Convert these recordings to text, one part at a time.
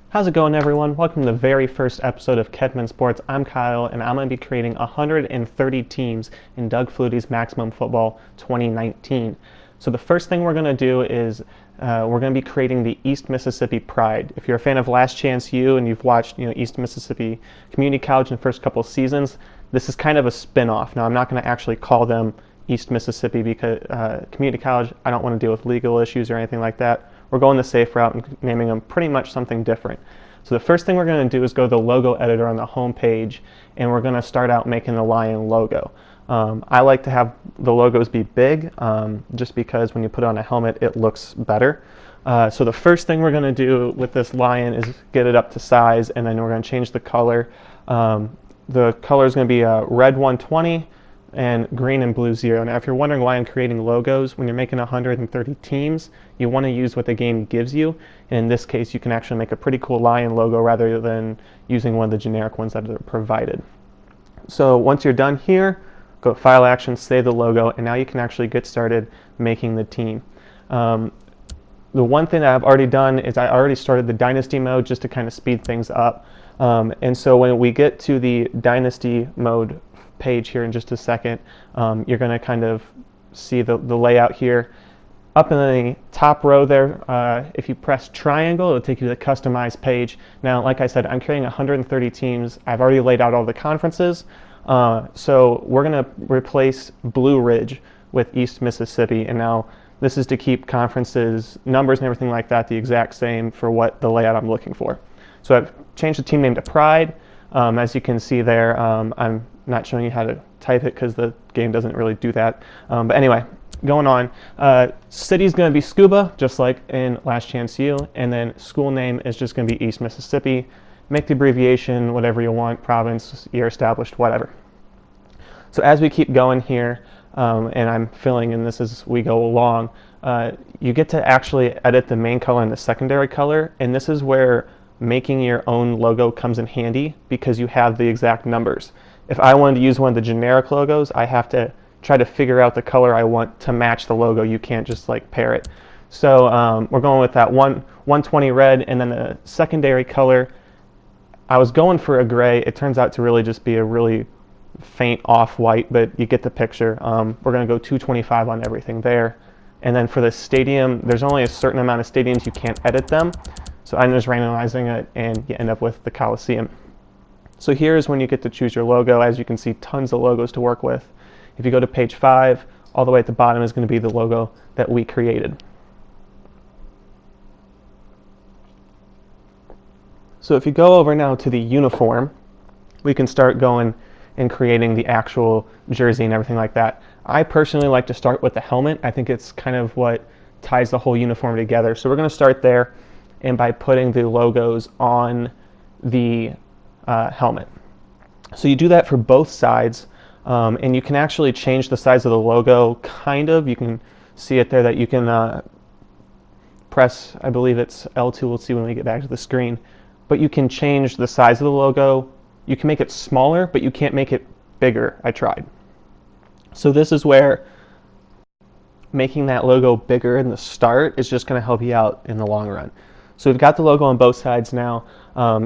How's it going, everyone? Welcome to the very first episode of Kedman Sports. I'm Kyle, and I'm going to be creating 130 teams in Doug Flutie's Maximum Football 2019. So the first thing we're going to do is we're going to be creating the East Mississippi Pride. If you're a fan of Last Chance U and you've watched East Mississippi Community College in the first couple of seasons, this is kind of a spin-off. Now, I'm not going to actually call them East Mississippi because Community College, I don't want to deal with legal issues or anything like that. We're going the safe route and naming them pretty much something different. So the first thing we're going to do is go to the logo editor on the home page, and we're going to start out making the lion logo. I like to have the logos be big just because when you put it on a helmet it looks better. So the first thing we're going to do with this lion is get it up to size, and then we're going to change the color. The color is going to be red 120 and green and blue 0. Now, if you're wondering why I'm creating logos, when you're making 130 teams, you want to use what the game gives you. And in this case, you can actually make a pretty cool lion logo rather than using one of the generic ones that are provided. So once you're done here, go to File Actions, save the logo, and now you can actually get started making the team. The one thing that I've already done is I already started the Dynasty mode just to kind of speed things up. And so when we get to the Dynasty mode page here in just a second, you're going to kind of see the layout here. Up in the top row there, if you press triangle, it'll take you to the customized page. Now, like I said, I'm creating 130 teams. I've already laid out all the conferences. So we're going to replace Blue Ridge with East Mississippi. And now this is to keep conferences, numbers and everything like that the exact same for what the layout I'm looking for. So I've changed the team name to Pride. As you can see there, I'm not showing you how to type it because the game doesn't really do that. But anyway, going on. City's going to be Scuba, just like in Last Chance U, and then school name is just going to be East Mississippi. Make the abbreviation whatever you want, province, year established, whatever. So as we keep going here, and I'm filling in this as we go along, you get to actually edit the main color and the secondary color, and this is where making your own logo comes in handy because you have the exact numbers. If I wanted to use one of the generic logos, I have to try to figure out the color I want to match the logo. You can't just like pair it. So we're going with that 120 red, and then the secondary color, I was going for a gray. It turns out to really just be a really faint off-white, but you get the picture. We're going to go 225 on everything there. And then for the stadium, there's only a certain amount of stadiums you can't edit them. So I'm just randomizing it, and you end up with the Coliseum. So here's when you get to choose your logo. As you can see, tons of logos to work with. If you go to page 5, all the way at the bottom is going to be the logo that we created. So if you go over now to the uniform, we can start going and creating the actual jersey and everything like that. I personally like to start with the helmet. I think it's kind of what ties the whole uniform together. So we're going to start there, and by putting the logos on the helmet. So you do that for both sides, and you can actually change the size of the logo, kind of. You can see it there that you can press, I believe it's L2, we'll see when we get back to the screen, but you can change the size of the logo. You can make it smaller, but you can't make it bigger. I tried. So this is where making that logo bigger in the start is just going to help you out in the long run. So we've got the logo on both sides now.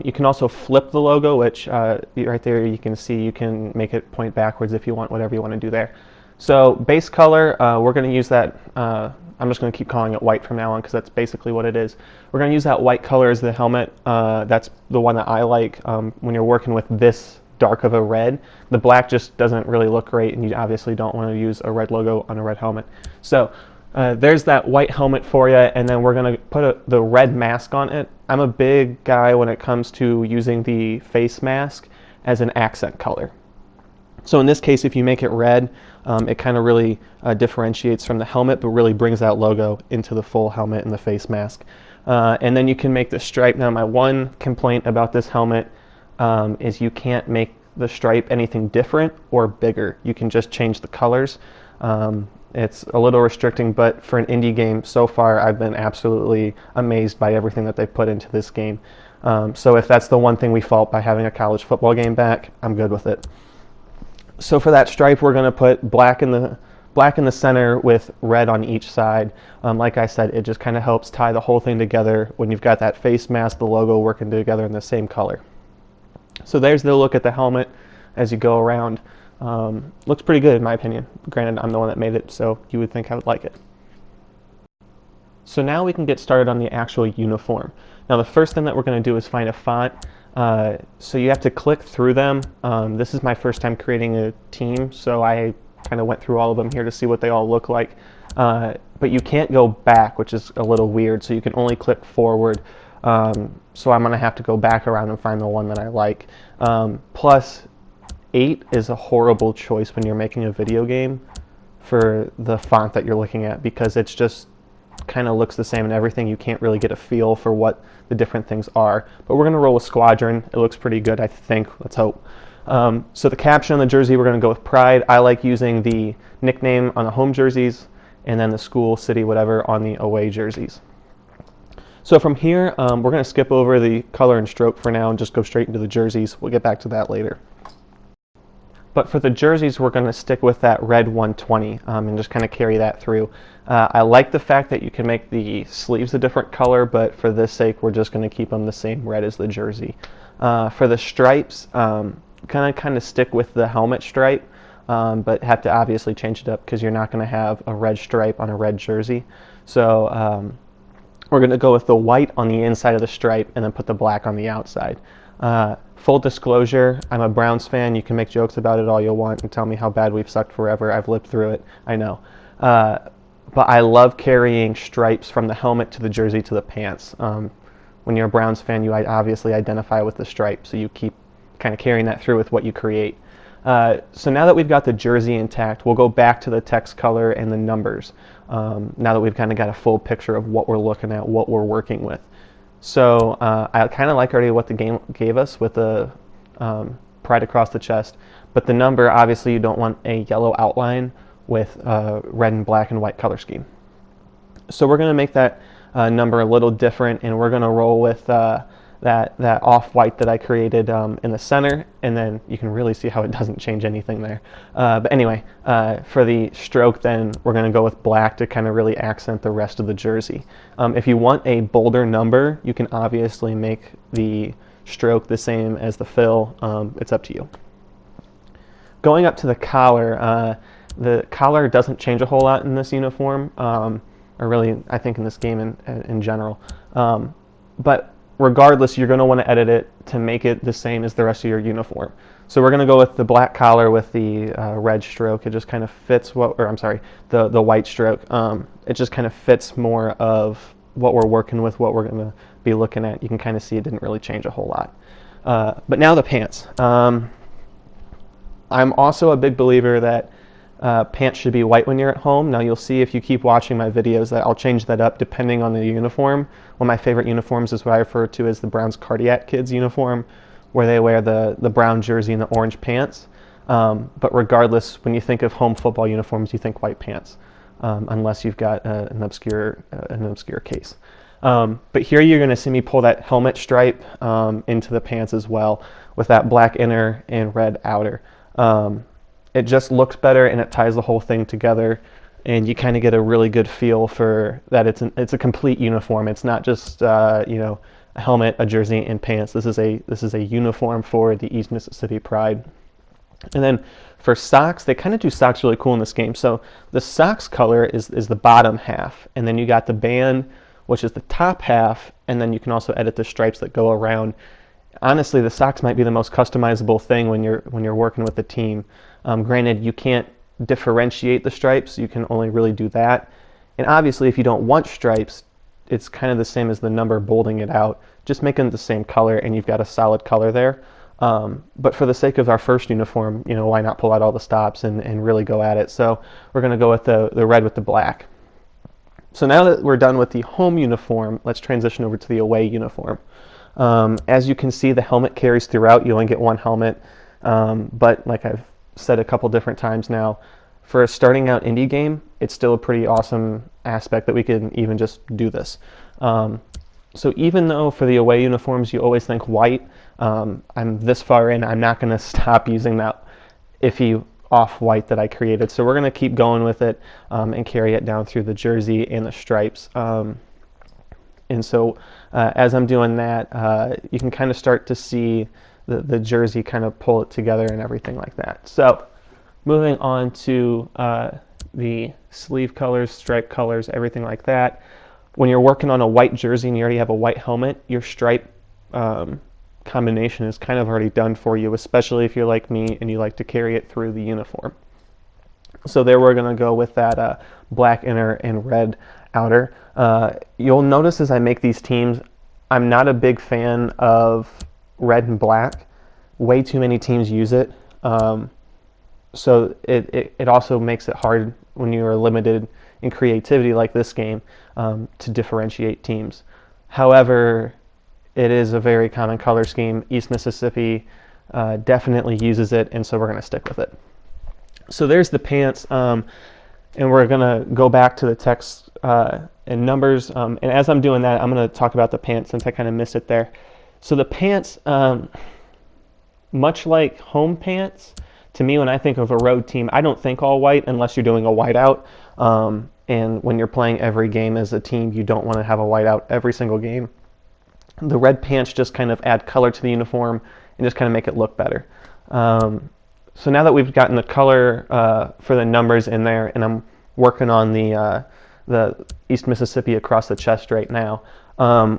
You can also flip the logo, which right there you can see you can make it point backwards if you want, whatever you want to do there. So base color, we're going to use that, I'm just going to keep calling it white from now on because that's basically what it is. We're going to use that white color as the helmet. That's the one that I like when you're working with this dark of a red. The black just doesn't really look great, and you obviously don't want to use a red logo on a red helmet. So there's that white helmet for you, and then we're going to put the red mask on it. I'm a big guy when it comes to using the face mask as an accent color. So in this case, if you make it red, it kind of really differentiates from the helmet, but really brings that logo into the full helmet and the face mask. And then you can make the stripe. Now, my one complaint about this helmet is you can't make the stripe anything different or bigger. You can just change the colors. It's a little restricting, but for an indie game, so far I've been absolutely amazed by everything that they've put into this game. So if that's the one thing we fault by having a college football game back, I'm good with it. So for that stripe, we're going to put black in the black in the center with red on each side. Like I said, it just kind of helps tie the whole thing together when you've got that face mask, the logo working together in the same color. So there's the look at the helmet as you go around. Looks pretty good in my opinion. Granted, I'm the one that made it, so you would think I would like it. So now we can get started on the actual uniform. Now the first thing that we're going to do is find a font. So you have to click through them. This is my first time creating a team, so I kind of went through all of them here to see what they all look like. But you can't go back, which is a little weird, so you can only click forward. So I'm going to have to go back around and find the one that I like. Plus, 8 is a horrible choice when you're making a video game for the font that you're looking at, because it's just kind of looks the same and everything. You can't really get a feel for what the different things are. But we're going to roll with Squadron. It looks pretty good, I think. Let's hope. So the caption on the jersey, we're going to go with Pride. I like using the nickname on the home jerseys and then the school, city, whatever on the away jerseys. So from here, we're going to skip over the color and stroke for now and just go straight into the jerseys. We'll get back to that later. But for the jerseys, we're going to stick with that red 120 and just kind of carry that through. I like the fact that you can make the sleeves a different color, but for this sake, we're just going to keep them the same red as the jersey. For the stripes, kind of stick with the helmet stripe, but have to obviously change it up because you're not going to have a red stripe on a red jersey. So we're going to go with the white on the inside of the stripe and then put the black on the outside. Full disclosure, I'm a Browns fan. You can make jokes about it all you want and tell me how bad we've sucked forever. I've lived through it, I know. But I love carrying stripes from the helmet to the jersey to the pants. When you're a Browns fan, you obviously identify with the stripe, so you keep kind of carrying that through with what you create. So now that we've got the jersey intact, we'll go back to the text color and the numbers. Now that we've kind of got a full picture of what we're looking at, what we're working with. So I kind of like already what the game gave us with the Pride across the chest, but the number, obviously you don't want a yellow outline with red and black and white color scheme. So we're going to make that number a little different, and we're going to roll with that off-white that I created in the center, and then you can really see how it doesn't change anything there. But anyway, for the stroke then, we're going to go with black to kind of really accent the rest of the jersey. If you want a bolder number, you can obviously make the stroke the same as the fill. It's up to you. Going up to the collar doesn't change a whole lot in this uniform, or really, I think in this game in general. But regardless, you're going to want to edit it to make it the same as the rest of your uniform. So we're going to go with the black collar with the red stroke. It just kind of fits the white stroke. It just kind of fits more of what we're working with, what we're going to be looking at. You can kind of see it didn't really change a whole lot. But now the pants. I'm also a big believer that pants should be white when you're at home. Now you'll see if you keep watching my videos that I'll change that up depending on the uniform. One of my favorite uniforms is what I refer to as the Browns Cardiac Kids uniform, where they wear the brown jersey and the orange pants. But regardless, when you think of home football uniforms, you think white pants, unless you've got an obscure case. But here you're going to see me pull that helmet stripe into the pants as well with that black inner and red outer. It just looks better and it ties the whole thing together, and you kind of get a really good feel for that it's a complete uniform. It's not just a helmet, a jersey, and pants. This is a uniform for the East Mississippi Pride. And then for socks, they kind of do socks really cool in this game. So the socks color is the bottom half, and then you got the band, which is the top half, and then you can also edit the stripes that go around. Honestly, the socks might be the most customizable thing when you're working with the team. Granted, you can't differentiate the stripes. You can only really do that. And obviously, if you don't want stripes, it's kind of the same as the number bolding it out. Just make them the same color, and you've got a solid color there. But for the sake of our first uniform, why not pull out all the stops and really go at it? So we're going to go with the red with the black. So now that we're done with the home uniform, let's transition over to the away uniform. As you can see, the helmet carries throughout. You only get one helmet, but like I've said a couple different times now, for a starting out indie game, it's still a pretty awesome aspect that we can even just do this. So even though for the away uniforms you always think white, I'm this far in, I'm not going to stop using that iffy off-white that I created. So we're going to keep going with it and carry it down through the jersey and the stripes. And so as I'm doing that, you can kind of start to see the jersey kind of pull it together and everything like that. So moving on to the sleeve colors, stripe colors, everything like that. When you're working on a white jersey and you already have a white helmet, your stripe combination is kind of already done for you, especially if you're like me and you like to carry it through the uniform. So there we're going to go with that black inner and red outer. You'll notice as I make these teams, I'm not a big fan of red and black. Way too many teams use it. So it also makes it hard when you are limited in creativity like this game to differentiate teams. However, it is a very common color scheme. East Mississippi definitely uses it, and so we're going to stick with it. So there's the pants, and we're going to go back to the text and numbers. And as I'm doing that, I'm going to talk about the pants since I kind of missed it there. So the pants, much like home pants, to me, when I think of a road team, I don't think all white unless you're doing a whiteout. And when you're playing every game as a team, you don't want to have a whiteout every single game. The red pants just kind of add color to the uniform and just kind of make it look better. So now that we've gotten the color for the numbers in there, and I'm working on the East Mississippi across the chest right now,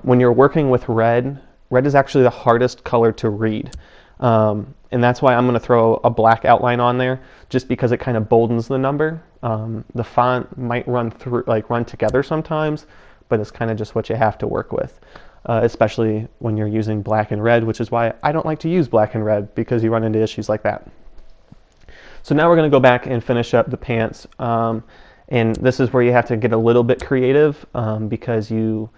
when you're working with red is actually the hardest color to read. And that's why I'm going to throw a black outline on there, just because it kind of boldens the number. The font might run together sometimes, but it's kind of just what you have to work with, especially when you're using black and red, which is why I don't like to use black and red, because you run into issues like that. So now we're going to go back and finish up the pants. And this is where you have to get a little bit creative because you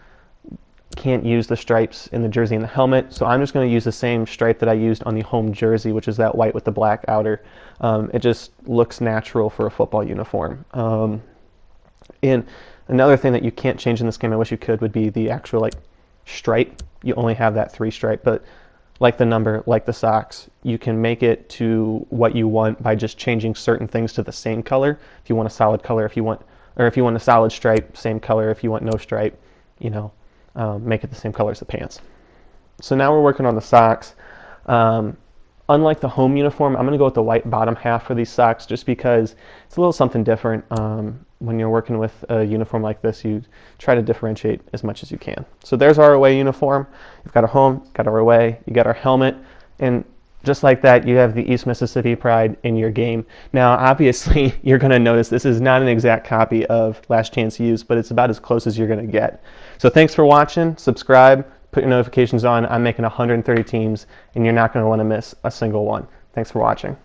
can't use the stripes in the jersey and the helmet. So I'm just going to use the same stripe that I used on the home jersey, which is that white with the black outer. It just looks natural for a football uniform. And another thing that you can't change in this game, I wish you could, would be the actual stripe. You only have that 3 stripe, but like the number, like the socks, you can make it to what you want by just changing certain things to the same color. If you want a solid color, if you want a solid stripe, same color. If you want no stripe, make it the same color as the pants. So now we're working on the socks. Unlike the home uniform, I'm going to go with the white bottom half for these socks just because it's a little something different. When you're working with a uniform like this, you try to differentiate as much as you can. So there's our away uniform. You've got our home, got our away, you got our helmet, and just like that, you have the East Mississippi pride in your game. Now, obviously, you're going to notice this is not an exact copy of Last Chance Used, but it's about as close as you're going to get. So thanks for watching. Subscribe, put your notifications on. I'm making 130 teams, and you're not going to want to miss a single one. Thanks for watching.